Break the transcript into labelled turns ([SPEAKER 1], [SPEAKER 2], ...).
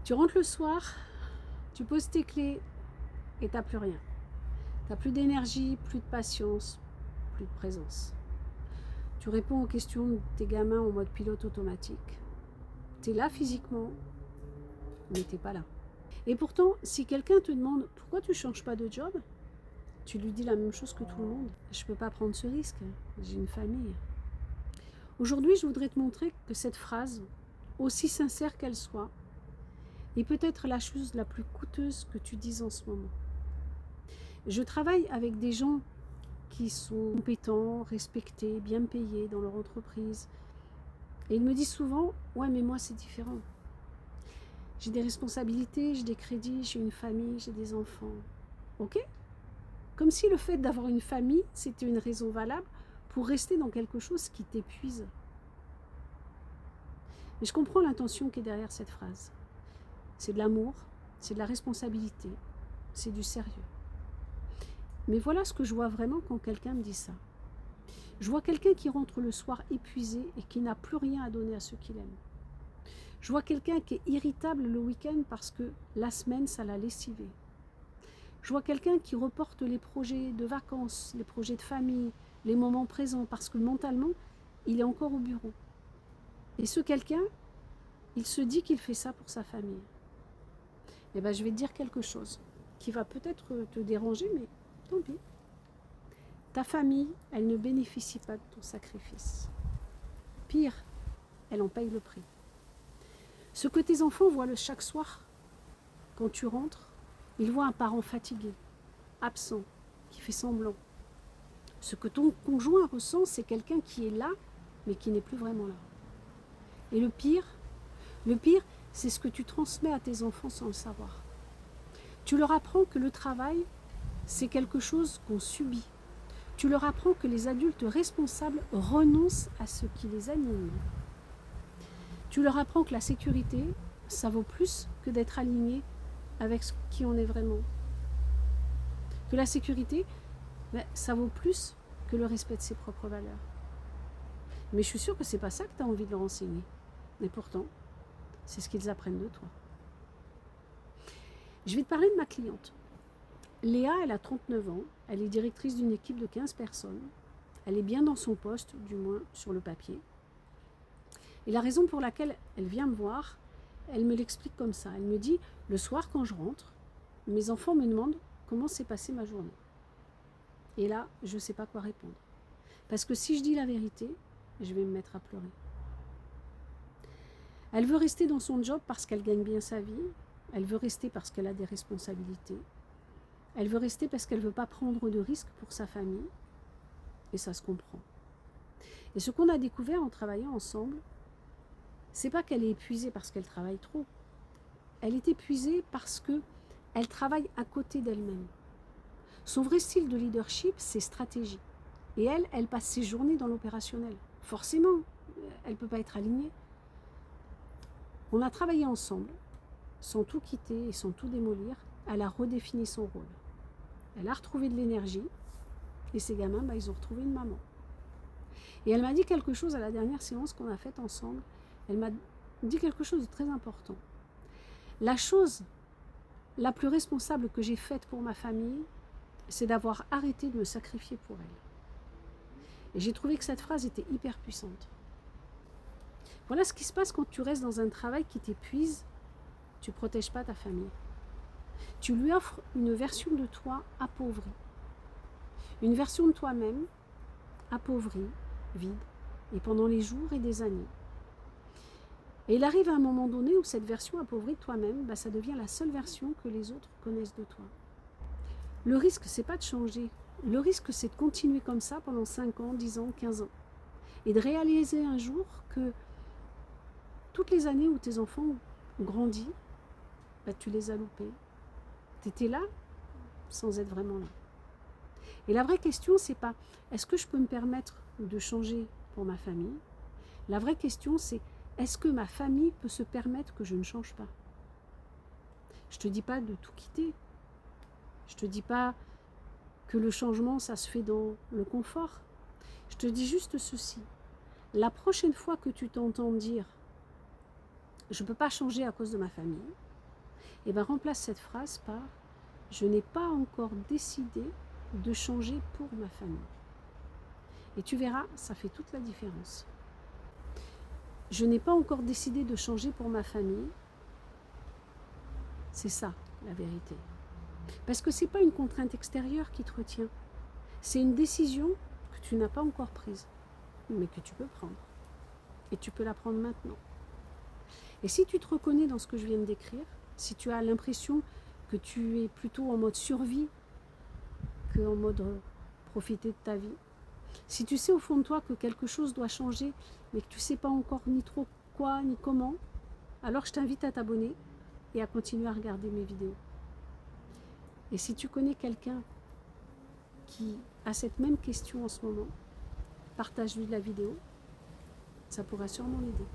[SPEAKER 1] Tu rentres le soir, tu poses tes clés et t'as plus rien. T'as plus d'énergie, plus de patience, plus de présence. Tu réponds aux questions de tes gamins en mode pilote automatique. T'es là physiquement, mais t'es pas là. Et pourtant, si quelqu'un te demande pourquoi tu changes pas de job, tu lui dis la même chose que tout le monde. Je peux pas prendre ce risque, j'ai une famille. Aujourd'hui, je voudrais te montrer que cette phrase, aussi sincère qu'elle soit, est peut-être la chose la plus coûteuse que tu dises en ce moment. Je travaille avec des gens qui sont compétents, respectés, bien payés dans leur entreprise. Et ils me disent souvent, ouais mais moi c'est différent. J'ai des responsabilités, j'ai des crédits, j'ai une famille, j'ai des enfants. Ok ? Comme si le fait d'avoir une famille, c'était une raison valable pour rester dans quelque chose qui t'épuise. Mais je comprends l'intention qui est derrière cette phrase. C'est de l'amour, c'est de la responsabilité, c'est du sérieux. Mais voilà ce que je vois vraiment quand quelqu'un me dit ça. Je vois quelqu'un qui rentre le soir épuisé et qui n'a plus rien à donner à ceux qu'il aime. Je vois quelqu'un qui est irritable le week-end parce que la semaine, ça l'a lessivé. Je vois quelqu'un qui reporte les projets de vacances, les projets de famille, les moments présents parce que mentalement, il est encore au bureau. Et ce quelqu'un, il se dit qu'il fait ça pour sa famille. Eh bien, je vais te dire quelque chose qui va peut-être te déranger, mais tant pis. Ta famille, elle ne bénéficie pas de ton sacrifice. Pire, elle en paye le prix. Ce que tes enfants voient chaque soir, quand tu rentres, ils voient un parent fatigué, absent, qui fait semblant. Ce que ton conjoint ressent, c'est quelqu'un qui est là, mais qui n'est plus vraiment là. Et le pire, c'est ce que tu transmets à tes enfants sans le savoir. Tu leur apprends que le travail, c'est quelque chose qu'on subit. Tu leur apprends que les adultes responsables renoncent à ce qui les anime. Tu leur apprends que la sécurité, ça vaut plus que d'être aligné avec qui on est vraiment. Que la sécurité, ça vaut plus que le respect de ses propres valeurs. Mais je suis sûre que c'est pas ça que tu as envie de leur enseigner. Mais pourtant, c'est ce qu'ils apprennent de toi. Je vais te parler de ma cliente. Léa, elle a 39 ans, elle est directrice d'une équipe de 15 personnes. Elle est bien dans son poste, du moins sur le papier. Et la raison pour laquelle elle vient me voir, elle me l'explique comme ça. Elle me dit, le soir quand je rentre, mes enfants me demandent comment s'est passée ma journée. Et là, je ne sais pas quoi répondre. Parce que si je dis la vérité, je vais me mettre à pleurer. Elle veut rester dans son job parce qu'elle gagne bien sa vie. Elle veut rester parce qu'elle a des responsabilités. Elle veut rester parce qu'elle ne veut pas prendre de risques pour sa famille. Et ça se comprend. Et ce qu'on a découvert en travaillant ensemble, c'est pas qu'elle est épuisée parce qu'elle travaille trop. Elle est épuisée parce qu'elle travaille à côté d'elle-même. Son vrai style de leadership, c'est stratégie. Et elle passe ses journées dans l'opérationnel. Forcément, elle ne peut pas être alignée. On a travaillé ensemble, sans tout quitter et sans tout démolir. Elle a redéfini son rôle. Elle a retrouvé de l'énergie. Et ses gamins, ils ont retrouvé une maman. Et elle m'a dit quelque chose à la dernière séance qu'on a faite ensemble. Elle m'a dit quelque chose de très important. La chose la plus responsable que j'ai faite pour ma famille, c'est d'avoir arrêté de me sacrifier pour elle. Et j'ai trouvé que cette phrase était hyper puissante. Voilà ce qui se passe quand tu restes dans un travail qui t'épuise, tu ne protèges pas ta famille. Tu lui offres une version de toi appauvrie. Une version de toi-même appauvrie, vide, et pendant les jours et des années. Et il arrive à un moment donné où cette version appauvrie de toi-même, ça devient la seule version que les autres connaissent de toi. Le risque, c'est pas de changer. Le risque, c'est de continuer comme ça pendant 5 ans, 10 ans, 15 ans. Et de réaliser un jour que toutes les années où tes enfants ont grandi, tu les as loupés. Tu étais là sans être vraiment là. Et la vraie question, c'est pas est-ce que je peux me permettre de changer pour ma famille ? La vraie question, c'est est-ce que ma famille peut se permettre que je ne change pas ? Je ne te dis pas de tout quitter. Je ne te dis pas que le changement, ça se fait dans le confort. Je te dis juste ceci. La prochaine fois que tu t'entends dire « je ne peux pas changer à cause de ma famille », Et bien remplace cette phrase par « Je n'ai pas encore décidé de changer pour ma famille ». Et tu verras, ça fait toute la différence. Je n'ai pas encore décidé de changer pour ma famille. C'est ça, la vérité. Parce que ce n'est pas une contrainte extérieure qui te retient. C'est une décision que tu n'as pas encore prise, mais que tu peux prendre. Et tu peux la prendre maintenant. Et si tu te reconnais dans ce que je viens de décrire, si tu as l'impression que tu es plutôt en mode survie qu'en mode profiter de ta vie, si tu sais au fond de toi que quelque chose doit changer, mais que tu ne sais pas encore ni trop quoi, ni comment, alors je t'invite à t'abonner et à continuer à regarder mes vidéos. Et si tu connais quelqu'un qui a cette même question en ce moment, partage-lui la vidéo, ça pourra sûrement l'aider.